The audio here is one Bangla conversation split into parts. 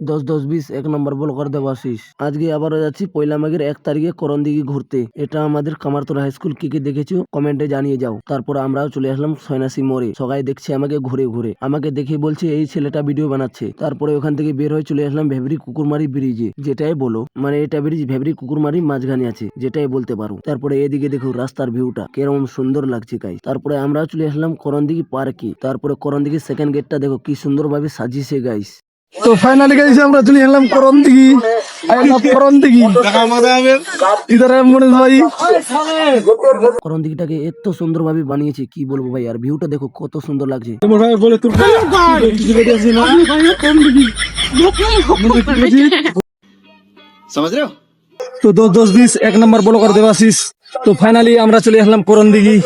10-10-20 1 নম্বর ব্লকার দেবাশিস। আজকে আবারও যাচ্ছি পয়লা মাঘের 1 তারিখে করণদিঘি ঘুরতে। এটা আমাদের কামারতলা হাই স্কুল। কি কি দেখেছো কমেন্টে জানিয়ে যাও। তারপর আমরাও চলে আসলাম সয়নাসি মোড়ে। সবাই দেখছে আমাকে ঘুরে ঘুরে, আমাকে দেখে বলছে এই ছেলেটা ভিডিও বানাচ্ছে। তারপরে ওখান থেকে বের হয়ে চলে আসলাম ভেবরি কুকুরমারি ব্রিজে। যেটাই বলো, মানে এটা ব্রিজ ভেবরি কুকুরমারি মাঝখানে আছে, যেটাই বলতে পারো। তারপরে এদিকে দেখো রাস্তার ভিউটা কেরকম সুন্দর লাগছে গাইস। তারপরে আমরাও চলে আসলাম করণদিঘি পার্কে। তারপরে করণদিঘি সেকেন্ড গেটটা দেখো কি সুন্দর ভাবে সাজিয়েছে গাইস। তো ফাইনালি গাইস আমরা চলে এলাম করণদিঘি। করণদিঘি ইধার মনে ভাই করণদিঘিটাকে এত সুন্দর ভাবে বানিয়েছে কি বলবো ভাই। আর ভিউটা দেখো কত সুন্দর লাগছে। তোমার ভাই বলে তোর समझ रहे हो। তো 10-10-20 1 নম্বর ব্লকার দেবাশিস। তো ফাইনালি আমরা চলে আসলাম করণদিঘি।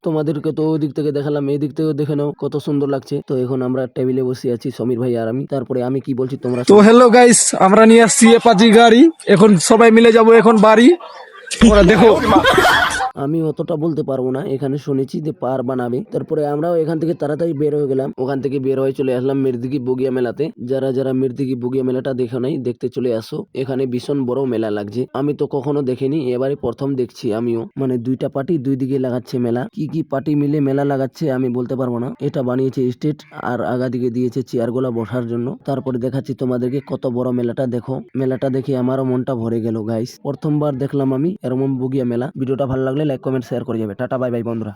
তোমাদেরকে তো ওই দিক থেকে দেখালাম, এই দিক থেকে দেখে নাও কত সুন্দর লাগছে। তো এখন আমরা টেবিলে বসে আছি সমীর ভাই আর আমি। তারপরে আমি কি বলছি তোমরা তো হ্যালো গাইস, আমরা নিয়ে আসছি অ্যাপাচি গাড়ি। এখন সবাই মিলে যাব এখন বাড়ি। তোমরা দেখো আমি অতটা বলতে পারবো না, এখানে শুনেছি যে পার বানাবে। তারপরে আমরাও এখান থেকে তাড়াতাড়ি বের হয়ে গেলাম। ওখান থেকে বের হয়ে চলে আসলাম মির্দিঘি বগিয়া মেলাতে। যারা যারা মির্দিঘি বগিয়া মেলাটা দেখো নাই, দেখতে চলে আসো। এখানে ভীষণ বড় মেলা লাগছে, আমি তো কখনো দেখিনি, এবারে প্রথম দেখছি আমিও। মানে দুইটা পার্টি দুই দিকে লাগাচ্ছে মেলা। কি কি পার্টি মিলে মেলা লাগাচ্ছে আমি বলতে পারবো না। এটা বানিয়েছে স্টেট আর আগা দিকে দিয়েছে চেয়ার গুলা বসার জন্য। তারপরে দেখাচ্ছি তোমাদেরকে কত বড় মেলাটা দেখো। মেলাটা দেখে আমারও মনটা ভরে গেল গাইস। প্রথমবার দেখলাম আমি এরকম বগিয়া মেলা। ভিডিওটা ভালো লাগলে লাইক কমেন্ট শেয়ার করে যাবে। টাটা বাই বাই বন্ধুরা।